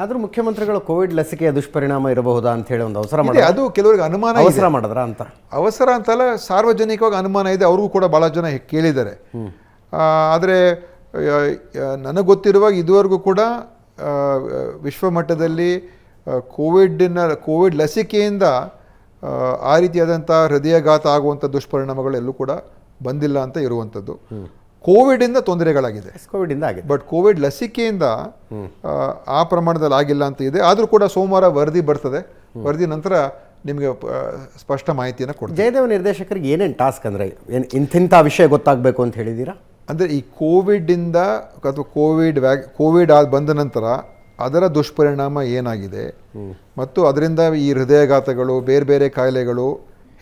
ಆದರೂ ಮುಖ್ಯಮಂತ್ರಿಗಳು ಕೋವಿಡ್ ಲಸಿಕೆಯ ದುಷ್ಪರಿಣಾಮ ಇರಬಹುದಾ ಅಂತ ಹೇಳಿ ಒಂದು ಅವಸರ ಇದೆ, ಅದು ಕೆಲವರಿಗೆ ಅನುಮಾನ ಇದೆ. ಅವಸರ ಮಾಡಿದ್ರ ಅಂತ ಅವಸರ ಅಂತಲ್ಲ, ಸಾರ್ವಜನಿಕವಾಗಿ ಅನುಮಾನ ಇದೆ. ಅವ್ರಿಗೂ ಕೂಡ ಭಾಳ ಜನ ಕೇಳಿದ್ದಾರೆ. ಆದರೆ ನನಗೆ ಗೊತ್ತಿರುವಾಗ ಇದುವರೆಗೂ ಕೂಡ ವಿಶ್ವಮಟ್ಟದಲ್ಲಿ ಕೋವಿಡ್ ಲಸಿಕೆಯಿಂದ ಆ ರೀತಿಯಾದಂಥ ಹೃದಯಾಘಾತ ಆಗುವಂಥ ದುಷ್ಪರಿಣಾಮಗಳು ಎಲ್ಲೂ ಕೂಡ ಬಂದಿಲ್ಲ ಅಂತ ಇರುವಂಥದ್ದು. ಕೋವಿಡಿಂದ ತೊಂದರೆಗಳಾಗಿದೆ, ಕೋವಿಡಿಂದ ಆಗಿದೆ. ಬಟ್ ಕೋವಿಡ್ ಲಸಿಕೆಯಿಂದ ಆ ಪ್ರಮಾಣದಲ್ಲಿ ಆಗಿಲ್ಲ ಅಂತ ಇದೆ. ಆದರೂ ಕೂಡ ಸೋಮವಾರ ವರದಿ ಬರ್ತದೆ. ವರದಿ ನಂತರ ನಿಮಗೆ ಸ್ಪಷ್ಟ ಮಾಹಿತಿಯನ್ನು ಕೊಡ್ತೀವಿ. ಜಯದೇವ ನಿರ್ದೇಶಕರಿಗೆ ಏನೇನು ಟಾಸ್ಕ್ ಅಂದರೆ ಇಂಥ ವಿಷಯ ಗೊತ್ತಾಗಬೇಕು ಅಂತ ಹೇಳಿದ್ದೀರಾ? ಅಂದರೆ ಈ ಕೋವಿಡಿಂದ ಅಥವಾ ಕೋವಿಡ್ ಬಂದ ನಂತರ ಅದರ ದುಷ್ಪರಿಣಾಮ ಏನಾಗಿದೆ ಮತ್ತು ಅದರಿಂದ ಈ ಹೃದಯಾಘಾತಗಳು ಬೇರೆ ಬೇರೆ ಕಾಯಿಲೆಗಳು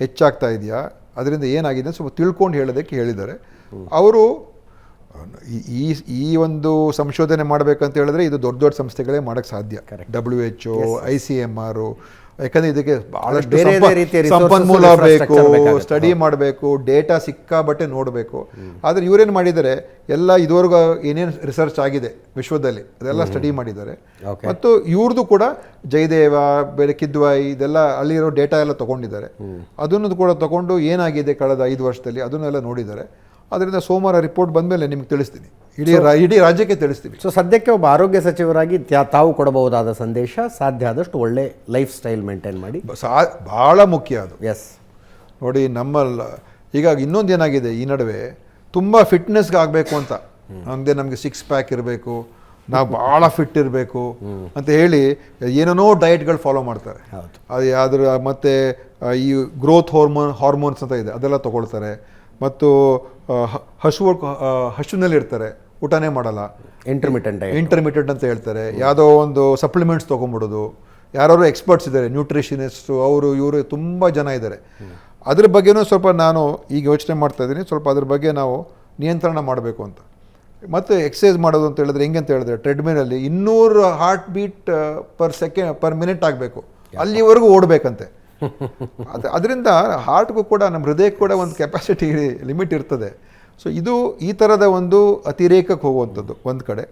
ಹೆಚ್ಚಾಗ್ತಾ ಇದೆಯಾ, ಅದರಿಂದ ಏನಾಗಿದೆ ಸ್ವಲ್ಪ ತಿಳ್ಕೊಂಡು ಹೇಳೋದಕ್ಕೆ ಹೇಳಿದ್ದಾರೆ. ಅವರು ಈ ಒಂದು ಸಂಶೋಧನೆ ಮಾಡಬೇಕಂತ ಹೇಳಿದ್ರೆ ಇದು ದೊಡ್ಡ ದೊಡ್ಡ ಸಂಸ್ಥೆಗಳೇ ಮಾಡೋಕ್ಕೆ ಸಾಧ್ಯ. WHO, ICMR, ಯಾಕಂದರೆ ಇದಕ್ಕೆ ಭಾಳಷ್ಟು ಸಂಪನ್ಮೂಲ ಬೇಕು, ಸ್ಟಡಿ ಮಾಡಬೇಕು, ಡೇಟಾ ಸಿಕ್ಕಾಬಟ್ಟೆ ನೋಡಬೇಕು. ಆದರೆ ಇವರೇನು ಮಾಡಿದ್ದಾರೆ, ಎಲ್ಲ ಇದುವರೆಗೂ ಏನೇನು ರಿಸರ್ಚ್ ಆಗಿದೆ ವಿಶ್ವದಲ್ಲಿ ಅದೆಲ್ಲ ಸ್ಟಡಿ ಮಾಡಿದ್ದಾರೆ. ಮತ್ತು ಇವ್ರದ್ದು ಕೂಡ ಜಯದೇವ, ಬೇರೆ ಕಿದ್ವಾಯಿ, ಇದೆಲ್ಲ ಅಲ್ಲಿರೋ ಡೇಟಾ ಎಲ್ಲ ತೊಗೊಂಡಿದ್ದಾರೆ. ಅದನ್ನು ಕೂಡ ತೊಗೊಂಡು ಏನಾಗಿದೆ ಕಳೆದ 5 ವರ್ಷದಲ್ಲಿ ಅದನ್ನೆಲ್ಲ ನೋಡಿದ್ದಾರೆ. ಅದರಿಂದ ಸೋಮವಾರ ರಿಪೋರ್ಟ್ ಬಂದಮೇಲೆ ನಿಮ್ಗೆ ತಿಳಿಸ್ತೀನಿ, ಇಡೀ ರಾಜ್ಯಕ್ಕೆ ತಿಳಿಸ್ತೀವಿ. ಸೊ ಸದ್ಯಕ್ಕೆ ಒಬ್ಬ ಆರೋಗ್ಯ ಸಚಿವರಾಗಿ ತಾವು ಕೊಡಬಹುದಾದ ಸಂದೇಶ ಸಾಧ್ಯ ಆದಷ್ಟು ಒಳ್ಳೆ ಲೈಫ್ ಸ್ಟೈಲ್ ಮೇಂಟೈನ್ ಮಾಡಿ, ಭಾಳ ಮುಖ್ಯ ಅದು. ಎಸ್ ನೋಡಿ, ಈಗ ಇನ್ನೊಂದು ಏನಾಗಿದೆ, ಈ ನಡುವೆ ತುಂಬ ಫಿಟ್ನೆಸ್ಗೆ ಆಗಬೇಕು ಅಂತ ಅಂದರೆ ನಮಗೆ 6 ಪ್ಯಾಕ್ ಇರಬೇಕು, ನಾವು ಭಾಳ ಫಿಟ್ ಇರಬೇಕು ಅಂತ ಹೇಳಿ ಏನೇನೋ ಡಯಟ್ಗಳು ಫಾಲೋ ಮಾಡ್ತಾರೆ. ಅದು ಯಾವ್ದ್ರ ಮತ್ತೆ ಈ ಗ್ರೋತ್ ಹಾರ್ಮೋನ್ಸ್ ಅಂತ ಇದೆ, ಅದೆಲ್ಲ ತೊಗೊಳ್ತಾರೆ. ಮತ್ತು ಹಸುನಲ್ಲಿ ಇರ್ತಾರೆ, ಊಟನೇ ಮಾಡಲ್ಲ, ಇಂಟರ್ಮಿಟೆಂಟ್ ಅಂತ ಹೇಳ್ತಾರೆ. ಯಾವುದೋ ಒಂದು ಸಪ್ಲಿಮೆಂಟ್ಸ್ ತೊಗೊಂಬಿಡೋದು. ಯಾರು ಎಕ್ಸ್ಪರ್ಟ್ಸ್ ಇದ್ದಾರೆ, ನ್ಯೂಟ್ರಿಷನಿಸ್ಟು, ಇವರು ತುಂಬ ಜನ ಇದ್ದಾರೆ. ಅದ್ರ ಬಗ್ಗೆನೂ ಸ್ವಲ್ಪ ನಾನು ಈಗ ಯೋಚನೆ ಮಾಡ್ತಾ ಇದ್ದೀನಿ. ಸ್ವಲ್ಪ ಅದ್ರ ಬಗ್ಗೆ ನಾವು ನಿಯಂತ್ರಣ ಮಾಡಬೇಕು ಅಂತ. ಮತ್ತು ಎಕ್ಸಸೈಸ್ ಮಾಡೋದು ಅಂತ ಹೇಳಿದ್ರೆ ಹೆಂಗೆ ಅಂತ ಹೇಳಿದ್ರೆ, ಟ್ರೆಡ್ಮಿಲಲ್ಲಿ 200 ಹಾರ್ಟ್ ಬೀಟ್ ಪರ್ ಮಿನಿಟ್ ಆಗಬೇಕು, ಅಲ್ಲಿವರೆಗೂ ಓಡಬೇಕಂತೆ. ಅದರಿಂದ ಹಾರ್ಟ್ಗೂ ಕೂಡ ನಮ್ಮ ಹೃದಯಕ್ಕೆ ಕೂಡ ಒಂದು ಕೆಪಾಸಿಟಿ ಲಿಮಿಟ್ ಇರ್ತದೆ. ಸೊ ಇದು ಈ ಥರದ ಒಂದು ಅತಿರೇಕಕ್ಕೆ ಹೋಗುವಂಥದ್ದು ಒಂದು ಕಡೆ.